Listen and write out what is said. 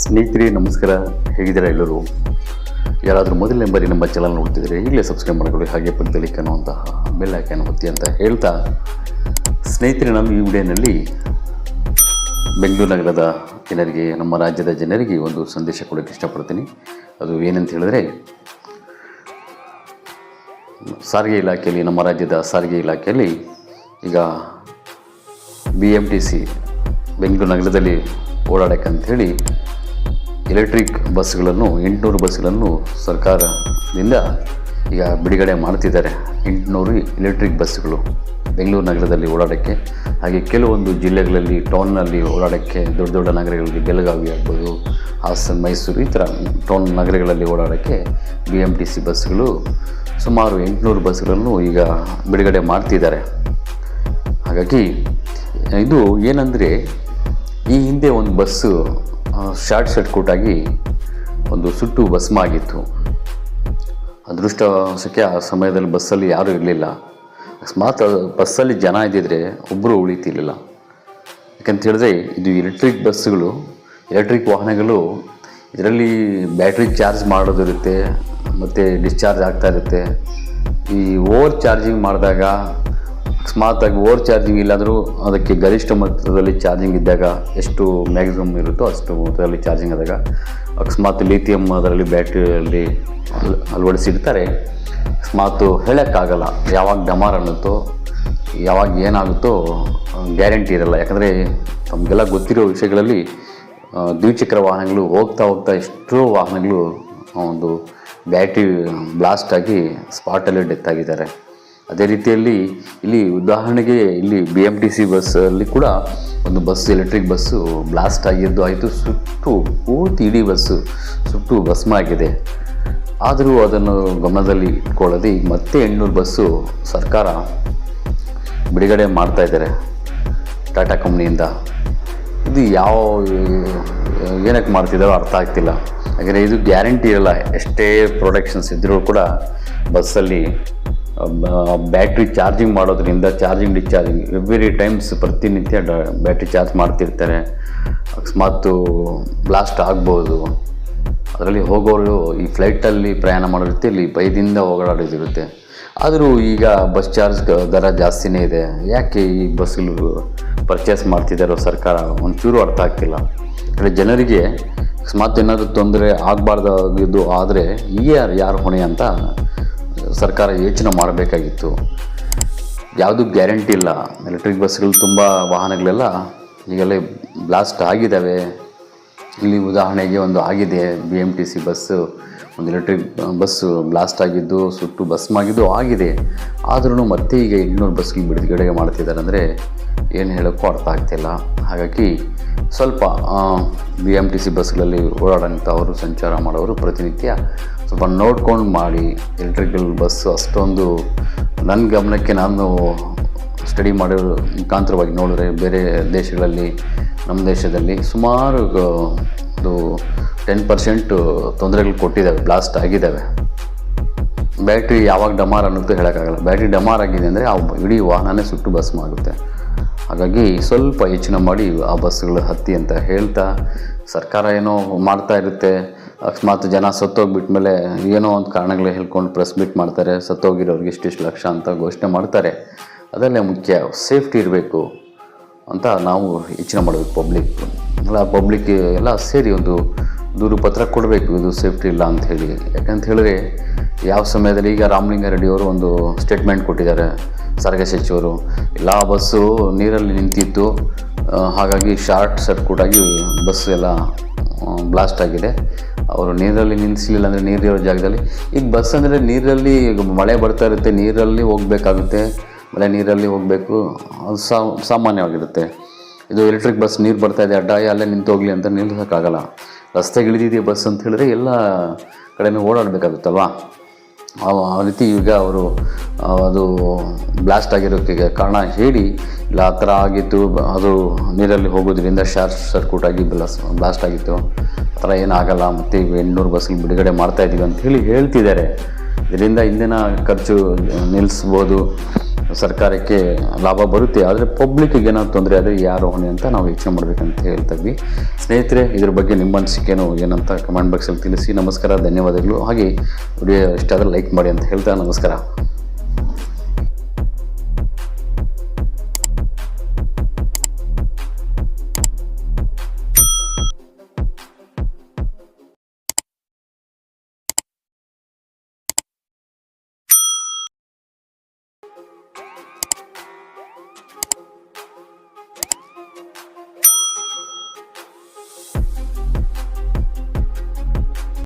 ಸ್ನೇಹಿತರೆ ನಮಸ್ಕಾರ, ಹೇಗಿದ್ದೀರಾ ಎಲ್ಲರೂ? ಯಾರಾದರೂ ಮೊದಲನೇ ಬಾರಿ ನಮ್ಮ ಚಾನಲ್ ನೋಡ್ತಿದ್ರೆ ಈಗಲೇ ಸಬ್ಸ್ಕ್ರೈಬ್ ಮಾಡ್ಕೊಳ್ಳಿ, ಹಾಗೆ ಪಕ್ಕದಲ್ಲಿ ಕಾಣುವಂತಹ ಬೆಲ್ ಐಕಾನ್ ಒತ್ತಿ ಅಂತ ಹೇಳ್ತಾ, ಸ್ನೇಹಿತರೆ ನಾನು ಈ ವಿಡಿಯೋನಲ್ಲಿ ಬೆಂಗಳೂರು ನಗರದ ಜನರಿಗೆ, ನಮ್ಮ ರಾಜ್ಯದ ಜನರಿಗೆ ಒಂದು ಸಂದೇಶ ಕೊಡೋಕ್ಕೆ ಇಷ್ಟಪಡ್ತೀನಿ. ಅದು ಏನಂತ ಹೇಳಿದ್ರೆ, ಸಾರಿಗೆ ಇಲಾಖೆಯಲ್ಲಿ, ನಮ್ಮ ರಾಜ್ಯದ ಸಾರಿಗೆ ಇಲಾಖೆಯಲ್ಲಿ ಈಗ BMTC ಬೆಂಗಳೂರು ನಗರದಲ್ಲಿ ಓಡಾಡೋಕ್ಕಂಥೇಳಿ ಎಲೆಕ್ಟ್ರಿಕ್ ಬಸ್ಗಳನ್ನು 800 ಬಸ್ಗಳನ್ನು ಸರ್ಕಾರದಿಂದ ಈಗ ಬಿಡುಗಡೆ ಮಾಡ್ತಿದ್ದಾರೆ. 800 ಎಲೆಕ್ಟ್ರಿಕ್ ಬಸ್ಗಳು ಬೆಂಗಳೂರು ನಗರದಲ್ಲಿ ಓಡಾಡೋಕ್ಕೆ, ಹಾಗೆ ಕೆಲವೊಂದು ಜಿಲ್ಲೆಗಳಲ್ಲಿ ಟೌನ್ನಲ್ಲಿ ಓಡಾಡೋಕ್ಕೆ, ದೊಡ್ಡ ದೊಡ್ಡ ನಗರಗಳಲ್ಲಿ ಬೆಳಗಾವಿ ಆಗ್ಬೋದು, ಹಾಸನ, ಮೈಸೂರು, ಈ ಥರ ಟೌನ್ ನಗರಗಳಲ್ಲಿ ಓಡಾಡೋಕ್ಕೆ BMTC ಬಸ್ಗಳು ಸುಮಾರು 800 ಬಸ್ಗಳನ್ನು ಈಗ ಬಿಡುಗಡೆ ಮಾಡ್ತಿದ್ದಾರೆ. ಹಾಗಾಗಿ ಇದು ಏನಂದರೆ, ಈ ಹಿಂದೆ ಒಂದು ಬಸ್ಸು ಶಾರ್ಟ್ ಸರ್ಕ್ಯೂಟಾಗಿ ಒಂದು ಸುಟ್ಟು ಭಸ್ಮ ಆಗಿತ್ತು. ಅದೃಷ್ಟವಶಕ್ಕೆ ಆ ಸಮಯದಲ್ಲಿ ಬಸ್ಸಲ್ಲಿ ಯಾರೂ ಇರಲಿಲ್ಲ. ಅಕಸ್ಮಾತ್ ಬಸ್ಸಲ್ಲಿ ಜನ ಇದ್ದಿದ್ರೆ ಒಬ್ಬರು ಉಳಿತಿರಲಿಲ್ಲ. ಯಾಕಂತ ಹೇಳಿದ್ರೆ ಇದು ಎಲೆಕ್ಟ್ರಿಕ್ ಬಸ್ಸುಗಳು, ಎಲೆಕ್ಟ್ರಿಕ್ ವಾಹನಗಳು, ಇದರಲ್ಲಿ ಬ್ಯಾಟ್ರಿ ಚಾರ್ಜ್ ಮಾಡೋದಿರುತ್ತೆ ಮತ್ತು ಡಿಸ್ಚಾರ್ಜ್ ಆಗ್ತಾ ಇರುತ್ತೆ. ಈ ಓವರ್ ಚಾರ್ಜಿಂಗ್ ಮಾಡಿದಾಗ, ಅಕಸ್ಮಾತಾಗಿ ಓವರ್ ಚಾರ್ಜಿಂಗ್ ಇಲ್ಲಾದರೂ ಅದಕ್ಕೆ ಗರಿಷ್ಠ ಮೊತ್ತದಲ್ಲಿ ಚಾರ್ಜಿಂಗ್ ಇದ್ದಾಗ ಎಷ್ಟು ಮ್ಯಾಕ್ಸಿಮಮ್ ಇರುತ್ತೋ ಅಷ್ಟು ಮೊತ್ತದಲ್ಲಿ ಚಾರ್ಜಿಂಗ್ ಆದಾಗ, ಅಕಸ್ಮಾತ್ ಲಿಥಿಯಮ್ ಅದರಲ್ಲಿ ಬ್ಯಾಟ್ರಿಯಲ್ಲಿ ಅಳವಡಿಸಿರ್ತಾರೆ. ಅಕಸ್ಮಾತು ಹೇಳೋಕ್ಕಾಗಲ್ಲ ಯಾವಾಗ ಡಮಾರ್ ಅನ್ನುತ್ತೋ, ಯಾವಾಗ ಏನಾಗುತ್ತೋ ಗ್ಯಾರಂಟಿ ಇರಲ್ಲ. ಯಾಕಂದರೆ ತಮಗೆಲ್ಲ ಗೊತ್ತಿರೋ ವಿಷಯಗಳಲ್ಲಿ ದ್ವಿಚಕ್ರ ವಾಹನಗಳು ಹೋಗ್ತಾ ಎಷ್ಟೋ ವಾಹನಗಳು ಒಂದು ಬ್ಯಾಟ್ರಿ ಬ್ಲಾಸ್ಟ್ ಆಗಿ ಸ್ಪಾಟಲ್ಲಿ ಡೆತ್ ಆಗಿದ್ದಾರೆ. ಅದೇ ರೀತಿಯಲ್ಲಿ ಇಲ್ಲಿ ಉದಾಹರಣೆಗೆ ಇಲ್ಲಿ BMTC ಬಸ್ಸಲ್ಲಿ ಕೂಡ ಒಂದು ಬಸ್, ಎಲೆಕ್ಟ್ರಿಕ್ ಬಸ್ಸು ಬ್ಲಾಸ್ಟ್ ಆಗಿದ್ದು ಆಯಿತು, ಸುಟ್ಟು ಪೂರ್ತಿ ಇಡೀ ಬಸ್ಸು ಸುಟ್ಟು ಭಸ್ಮ ಆಗಿದೆ. ಆದರೂ ಅದನ್ನು ಗಮನದಲ್ಲಿ ಇಟ್ಕೊಳ್ಳದೆ ಈಗ ಮತ್ತೆ 800 ಬಸ್ಸು ಸರ್ಕಾರ ಬಿಡುಗಡೆ ಮಾಡ್ತಾಯಿದ್ದಾರೆ ಟಾಟಾ ಕಂಪ್ನಿಯಿಂದ. ಇದು ಏನಕ್ಕೆ ಮಾಡ್ತಿದ್ದಾರೋ ಅರ್ಥ ಆಗ್ತಿಲ್ಲ. ಹಾಗೆ ಇದು ಗ್ಯಾರಂಟಿ ಇರಲ್ಲ. ಎಷ್ಟೇ ಪ್ರೊಡಕ್ಷನ್ಸ್ ಇದ್ದರೂ ಕೂಡ ಬಸ್ಸಲ್ಲಿ ಬ್ಯಾಟ್ರಿ ಚಾರ್ಜಿಂಗ್ ಮಾಡೋದ್ರಿಂದ, ಚಾರ್ಜಿಂಗ್ ಡಿಸ್ಚಾರ್ಜಿಂಗ್ ಎವ್ರಿ ಟೈಮ್ಸ್ ಪ್ರತಿನಿತ್ಯ ಬ್ಯಾಟ್ರಿ ಚಾರ್ಜ್ ಮಾಡ್ತಿರ್ತಾರೆ. ಅಕಸ್ಮಾತ್ ಬ್ಲಾಸ್ಟ್ ಆಗ್ಬೋದು. ಅದರಲ್ಲಿ ಹೋಗೋರು ಈ ಫ್ಲೈಟಲ್ಲಿ ಪ್ರಯಾಣ ಮಾಡೋದಿರುತ್ತೆ, ಇಲ್ಲಿ ಭಯದಿಂದ ಓಡಾಡೋದಿರುತ್ತೆ. ಆದರೂ ಈಗ ಬಸ್ ಚಾರ್ಜ್ ದರ ಜಾಸ್ತಿನೇ ಇದೆ. ಯಾಕೆ ಈ ಬಸ್ಗಳು ಪರ್ಚೇಸ್ ಮಾಡ್ತಿದ್ದಾರೋ ಸರ್ಕಾರ ಒಂಚೂರು ಅರ್ಥ ಆಗ್ತಿಲ್ಲ. ಜನರಿಗೆ ಅಕಸ್ಮಾತ್ ಏನಾದರೂ ತೊಂದರೆ ಆಗಬಾರ್ದಾಗಿದ್ದು ಆದರೆ ಈಗ ಯಾರು ಹೊಣೆ ಅಂತ ಸರ್ಕಾರ ಯೋಚನೆ ಮಾಡಬೇಕಾಗಿತ್ತು. ಯಾವುದೂ ಗ್ಯಾರಂಟಿ ಇಲ್ಲ. ಎಲೆಕ್ಟ್ರಿಕ್ ಬಸ್ಗಳು ತುಂಬ ವಾಹನಗಳೆಲ್ಲ ಈಗಲೇ ಬ್ಲಾಸ್ಟ್ ಆಗಿದ್ದಾವೆ. ಇಲ್ಲಿ ಉದಾಹರಣೆಗೆ ಒಂದು ಆಗಿದೆ, BMTC ಬಸ್ಸು, ಒಂದು ಎಲೆಕ್ಟ್ರಿಕ್ ಬಸ್ಸು ಬ್ಲಾಸ್ಟ್ ಆಗಿದ್ದು, ಸುಟ್ಟು ಭಸ್ಮ ಆಗಿದ್ದು ಆಗಿದೆ. ಆದ್ರೂ ಮತ್ತೆ ಈಗ 800 ಬಸ್ಗಳು ಬಿಡುಗಡೆ ಮಾಡ್ತಿದ್ದಾರೆ ಅಂದರೆ ಏನು ಹೇಳೋಕ್ಕೂ ಅರ್ಥ ಆಗ್ತಿಲ್ಲ. ಹಾಗಾಗಿ ಸ್ವಲ್ಪ BMTC ಬಸ್ಗಳಲ್ಲಿ ಓಡಾಡೋಂಥವರು, ಸಂಚಾರ ಮಾಡೋರು ಪ್ರತಿನಿತ್ಯ ಸ್ವಲ್ಪ ನೋಡ್ಕೊಂಡು ಮಾಡಿ. ಎಲೆಕ್ಟ್ರಿಕಲ್ ಬಸ್ಸು ಅಷ್ಟೊಂದು ನನ್ನ ಗಮನಕ್ಕೆ, ನಾನು ಸ್ಟಡಿ ಮಾಡೋ ಮುಖಾಂತರವಾಗಿ ನೋಡಿದ್ರೆ ಬೇರೆ ದೇಶಗಳಲ್ಲಿ, ನಮ್ಮ ದೇಶದಲ್ಲಿ ಸುಮಾರು ಒಂದು 10% ತೊಂದರೆಗಳು ಕೊಟ್ಟಿದ್ದಾವೆ, ಬ್ಲಾಸ್ಟ್ ಆಗಿದ್ದಾವೆ. ಬ್ಯಾಟ್ರಿ ಯಾವಾಗ ಡಮಾರ್ ಅನ್ನೋದು ಹೇಳೋಕ್ಕಾಗಲ್ಲ. ಬ್ಯಾಟ್ರಿ ಡಮಾರ್ ಆಗಿದೆ ಅಂದರೆ ಆ ಇಡೀ ವಾಹನನೇ ಸುಟ್ಟು ಭಸ್ಮ ಆಗುತ್ತೆ. ಹಾಗಾಗಿ ಸ್ವಲ್ಪ ಯೋಚನೆ ಮಾಡಿ ಆ ಬಸ್ಸುಗಳು ಹತ್ತಿ ಅಂತ ಹೇಳ್ತಾ, ಸರ್ಕಾರ ಏನೋ ಮಾಡ್ತಾ ಇರುತ್ತೆ. ಅಕಸ್ಮಾತ್ ಜನ ಸತ್ತೋಗ್ಬಿಟ್ಮೇಲೆ ಏನೋ ಒಂದು ಕಾರಣಗಳು ಹೇಳ್ಕೊಂಡು ಪ್ರೆಸ್ ಮೀಟ್ ಮಾಡ್ತಾರೆ. ಸತ್ತೋಗಿರೋರಿಗೆ ಇಷ್ಟಿಷ್ಟು ಲಕ್ಷ ಅಂತ ಘೋಷಣೆ ಮಾಡ್ತಾರೆ. ಅದಲ್ಲೇ ಮುಖ್ಯ ಸೇಫ್ಟಿ ಇರಬೇಕು ಅಂತ ನಾವು ಯೋಚನೆ ಮಾಡಬೇಕು. ಪಬ್ಲಿಕ್ ಎಲ್ಲ ಸೇರಿ ಒಂದು ದೂರು ಪತ್ರ ಕೊಡಬೇಕು, ಇದು ಸೇಫ್ಟಿ ಇಲ್ಲ ಅಂತ ಹೇಳಿ. ಯಾಕಂತ ಹೇಳಿದ್ರೆ ಯಾವ ಸಮಯದಲ್ಲಿ ಈಗ ರಾಮಲಿಂಗಾರೆಡ್ಡಿಯವರು ಒಂದು ಸ್ಟೇಟ್ಮೆಂಟ್ ಕೊಟ್ಟಿದ್ದಾರೆ, ಸಾರಿಗೆ ಸಚಿವರು. ಎಲ್ಲ ಬಸ್ಸು ನೀರಲ್ಲಿ ನಿಂತಿತ್ತು, ಹಾಗಾಗಿ ಶಾರ್ಟ್ ಸರ್ಕ್ಯೂಟಾಗಿ ಬಸ್ ಎಲ್ಲ ಬ್ಲಾಸ್ಟ್ ಆಗಿದೆ. ಅವರು ನೀರಲ್ಲಿ ನಿಲ್ಲಿಸಲಿಲ್ಲ ಅಂದರೆ ನೀರಿರೋ ಜಾಗದಲ್ಲಿ, ಈಗ ಬಸ್ ಅಂದರೆ ನೀರಲ್ಲಿ ಮಳೆ ಬರ್ತಾ ಇರುತ್ತೆ, ನೀರಲ್ಲಿ ಹೋಗಬೇಕಾಗುತ್ತೆ, ಮಳೆ ನೀರಲ್ಲಿ ಹೋಗಬೇಕು, ಅದು ಸಾಮಾನ್ಯವಾಗಿರುತ್ತೆ. ಇದು ಎಲೆಕ್ಟ್ರಿಕ್ ಬಸ್ ನೀರು ಬರ್ತಾಯಿದೆ ಅಡ್ಡ, ಅಲ್ಲೇ ನಿಂತು ಹೋಗಲಿ ಅಂತ ನಿಲ್ಲಿಸೋಕ್ಕಾಗಲ್ಲ. ರಸ್ತೆಗೆ ಇಳಿದಿದೆಯಾ ಬಸ್ ಅಂತ ಹೇಳಿದ್ರೆ ಎಲ್ಲ ಕಡೆನೂ ಓಡಾಡಬೇಕಾಗುತ್ತಲ್ವ. ಆ ರೀತಿ ಈಗ ಅವರು ಅದು ಬ್ಲಾಸ್ಟ್ ಆಗಿರೋಕ್ಕೆ ಕಾರಣ ಹೇಳಿ ಇಲ್ಲ ಆ ಥರ ಆಗಿತ್ತು, ಅದು ನೀರಲ್ಲಿ ಹೋಗೋದ್ರಿಂದ ಶಾರ್ಟ್ ಸರ್ಕ್ಯೂಟ್ ಆಗಿ ಬ್ಲಾಸ್ಟ್ ಆಗಿತ್ತು, ಆ ಥರ ಏನಾಗಲ್ಲ, ಮತ್ತು 800 ಬಸ್ಗಳು ಬಿಡುಗಡೆ ಮಾಡ್ತಾಯಿದ್ದೀವಿ ಅಂತ ಹೇಳ್ತಿದ್ದಾರೆ. ಇದರಿಂದ ಇಂದಿನ ಖರ್ಚು ನಿಲ್ಲಿಸ್ಬೋದು, ಸರ್ಕಾರಕ್ಕೆ ಲಾಭ ಬರುತ್ತೆ. ಆದರೆ ಪಬ್ಲಿಕ್ಕಿಗೆ ಏನಾದ್ರು ತೊಂದರೆ ಆದರೆ ಯಾರು ಹೊಣೆ ಅಂತ ನಾವು ಯೋಚನೆ ಮಾಡಬೇಕಂತ ಹೇಳ್ತಾ ಇದ್ವಿ. ಸ್ನೇಹಿತರೆ, ಇದ್ರ ಬಗ್ಗೆ ನಿಮ್ಮ ಅನಿಸಿಕೆನೂ ಏನಂತ ಕಮೆಂಟ್ ಬಾಕ್ಸಲ್ಲಿ ತಿಳಿಸಿ. ನಮಸ್ಕಾರ, ಧನ್ಯವಾದಗಳು. ಹಾಗೆ ವಿಡಿಯೋ ಇಷ್ಟ ಆದರೆ ಲೈಕ್ ಮಾಡಿ ಅಂತ ಹೇಳ್ತಾ ನಮಸ್ಕಾರ.